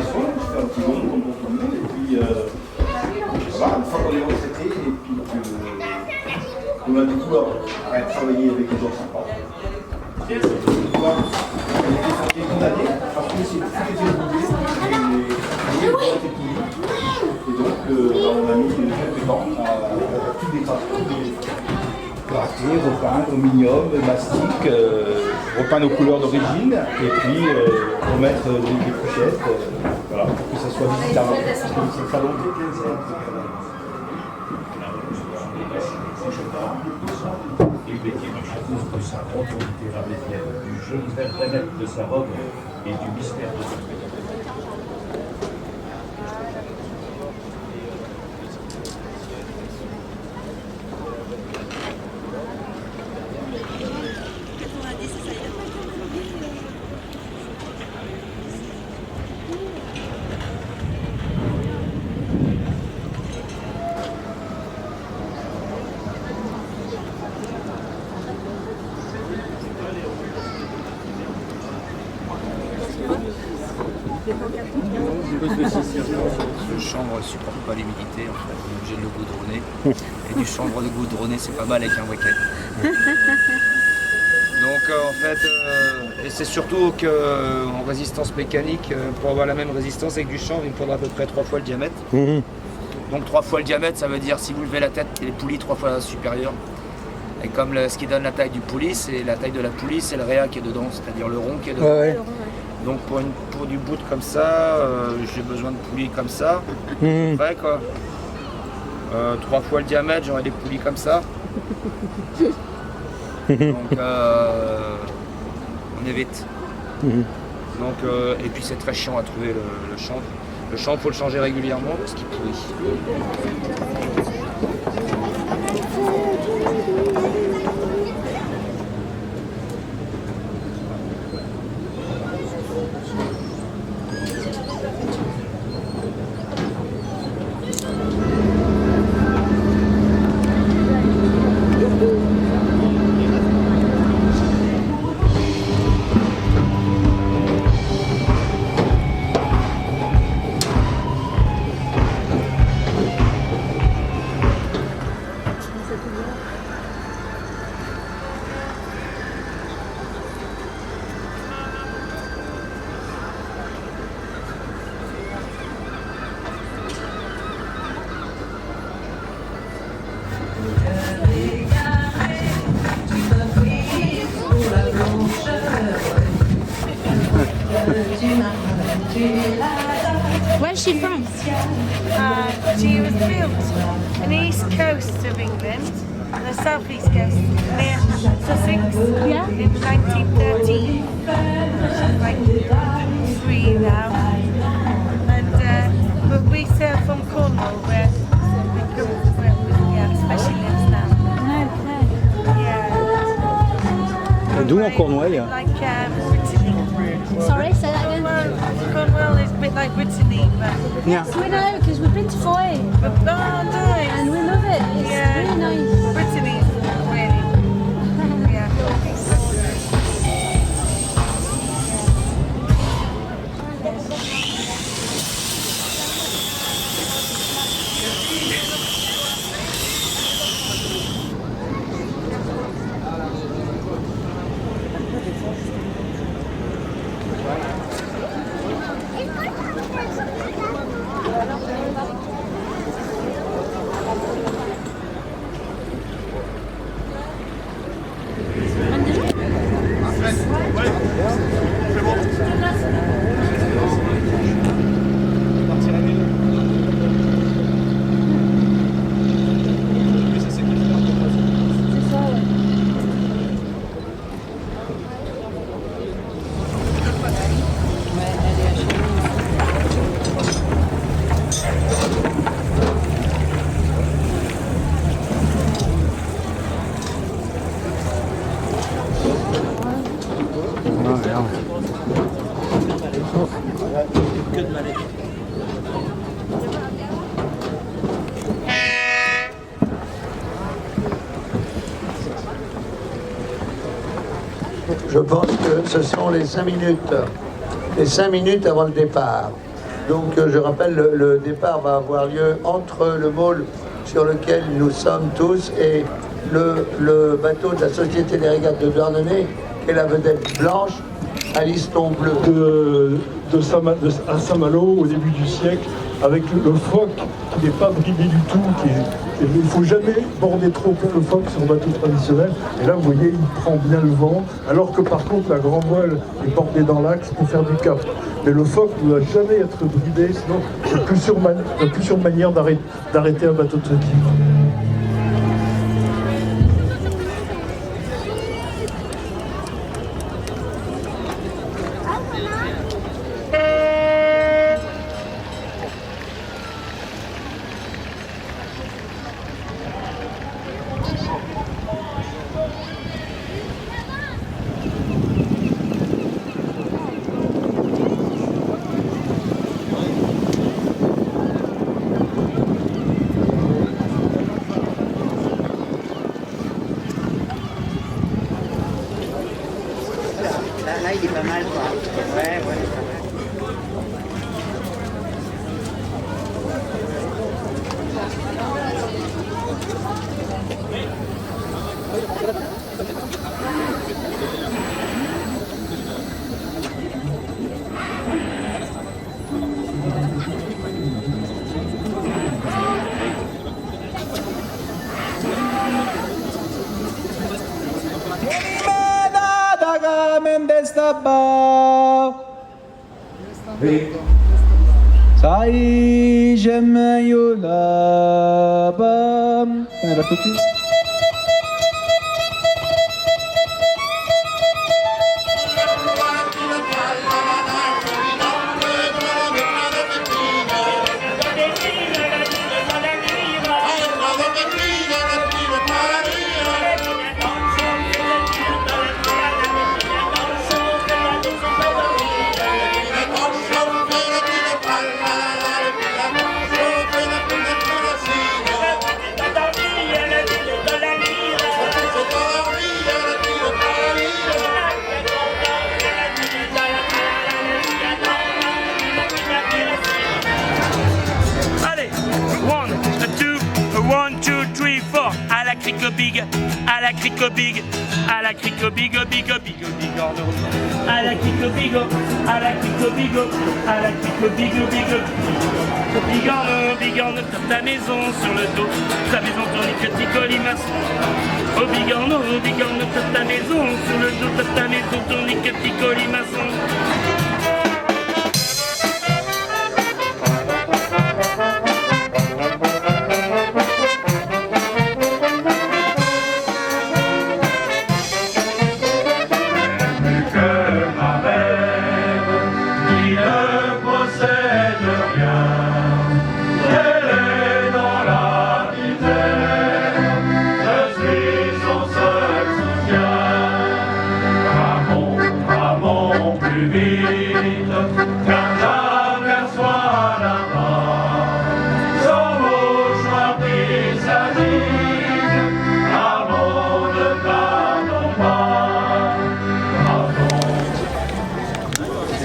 façon, je fais un petit bond comme pour tout le monde, et puis voilà, une fois qu'on est retraité, et puis qu'on a du coup à travailler avec des gens sympas. Et pouvoir les condamner, parce que c'est tous les évolués, et donc on a mis quelques temps à tout gratter, repeindre, aluminium, mastic, repeindre aux couleurs d'origine, et puis remettre des couchettes, voilà, pour que ça soit visitable. Parce que c'est le salon de de sa autorité rabétienne, du jeu de sa robe et du mystère de son spectacle. Le chanvre ne supporte pas l'humidité, en fait, on est obligé de le goudronner. Et du chanvre de goudronné, c'est pas mal avec un week-end. Donc en fait, et c'est surtout qu'en résistance mécanique, pour avoir la même résistance avec du chanvre, il me faudra à peu près 3 fois le diamètre. Donc 3 fois le diamètre, ça veut dire si vous levez la tête, les poulies 3 fois supérieures. Et comme ce qui donne la taille du poulie, c'est la taille de la poulie, c'est le réa qui est dedans, c'est-à-dire le rond qui est dedans. Ouais. Donc pour du bout comme ça, j'ai besoin de poulies comme ça, après quoi. 3 fois le diamètre, j'aurai des poulies comme ça. Donc on évite. Donc, et puis c'est très chiant à trouver le chanvre. Le chanvre, il faut le changer régulièrement parce qu'il pourrit. Where's she from? She was built on the east coast of England, the southeast coast, near Sussex, Yeah. in 1913. She's like 3 now. And, but we sail from Cornwall, where especially lives now. Okay. Yeah. D'où en Cornouailles? Like Brittany. Sorry, say that again. Cornwall is a bit like Brittany, but Yeah. We know because we've been to Foy nice. and we love it. It's really nice. Brittany, really. Yeah. Je pense que ce sont les 5 minutes avant le départ. Donc je rappelle, le départ va avoir lieu entre le môle sur lequel nous sommes tous et le bateau de la Société des régates de Douarnenez, qui est la vedette blanche, à liston bleu. À Saint-Malo, au début du siècle, avec le phoque qui n'est pas bridé du tout. Il ne faut jamais border trop le phoque sur un bateau traditionnel. Et là, vous voyez, il prend bien le vent, alors que par contre, la grand voile est bordée dans l'axe pour faire du cap. Mais le phoque ne doit jamais être bridé, sinon c'est la plus sûre manière d'arrêter un bateau de ce type. Là, il est pas mal, quoi. Ouais, pas mal. Sai Jemayola Bam. La petite. big, à la crico big, à la crico big, big, big, big en euro. À la crico big, à la crico big, à la crico big, big, big en euro, ta maison sur le dos, ta maison tournique, ticolimaçon. Oh big en euro, ta maison sur le dos, ta maison tournique, ticolimaçon.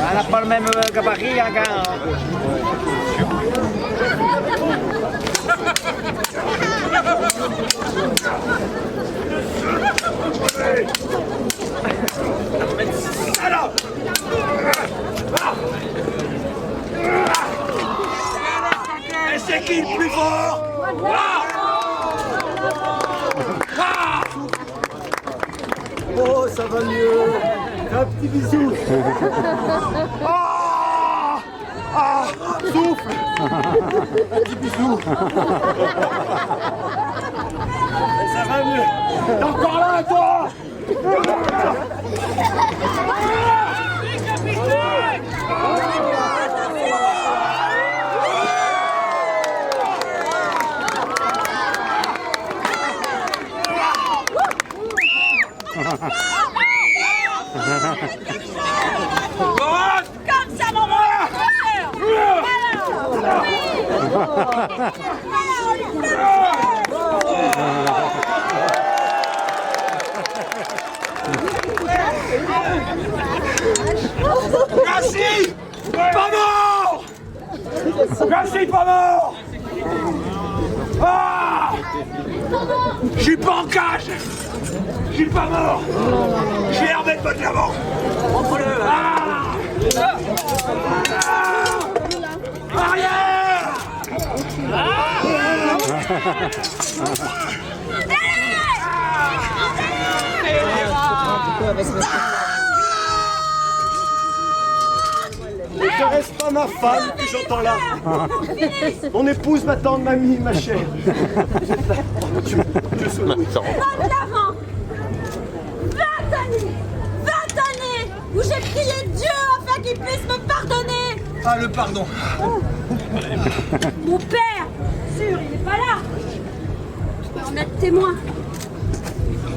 Elle n'a pas le même gabarit, hein, gars. Et c'est qui le plus fort? Oh, ça va mieux. Un petit bisou. Souffle. Un petit bisou. Ça va mieux. T'es encore là, toi? Comme ça, maman! Merci! Maman! Je suis pas mort. Ah, je suis pas en cage. Je suis pas mort. Je vais remettre votre l'avant. Arrière. Ne caresse pas ma femme que j'entends là. Mon épouse m'attend, mamie, ma chère. Je souhaite. 20 ans 20 années où j'ai prié Dieu afin qu'il puisse me pardonner. Ah, le pardon. Mon père, sûr, il n'est pas là. Je peux en être témoin.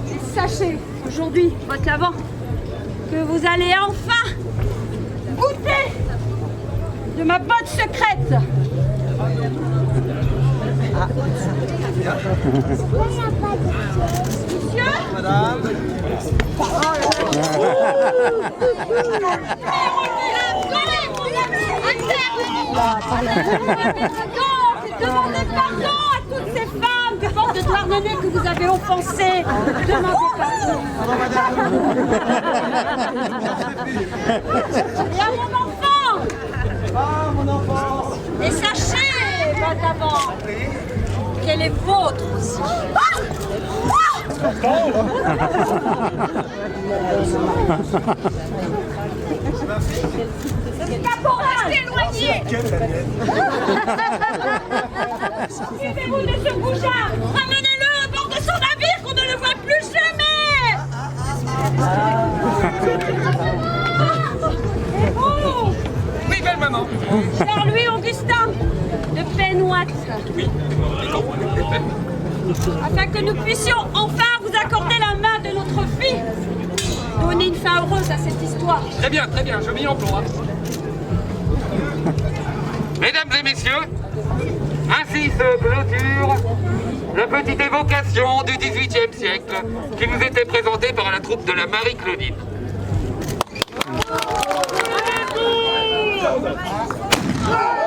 Et sachez, aujourd'hui, votre avant, que vous allez enfin goûter de ma botte secrète. Monsieur, Madame. demandez pardon à toutes ces femmes du port de Douarnenez que vous avez offensées. Demandez pardon. Et à mon enfant. Ah, mon enfance. Et sachez, votre avant, qu'elle est vôtre aussi. Caporal, restez éloigné. Suivez-vous de ce goujat. Ramenez-le à bord de son navire qu'on ne le voit plus jamais. Et vous? Oui, belle maman. Cher Louis Augustin de Penouat. Oui. Afin que nous puissions enfin vous accorder la main de notre fille. Donner une fin heureuse à cette histoire. Très bien, je m'y emploie. Mesdames et messieurs, ainsi se clôture la petite évocation du XVIIIe siècle qui nous était présentée par la troupe de la Marie-Claudine. Bravo.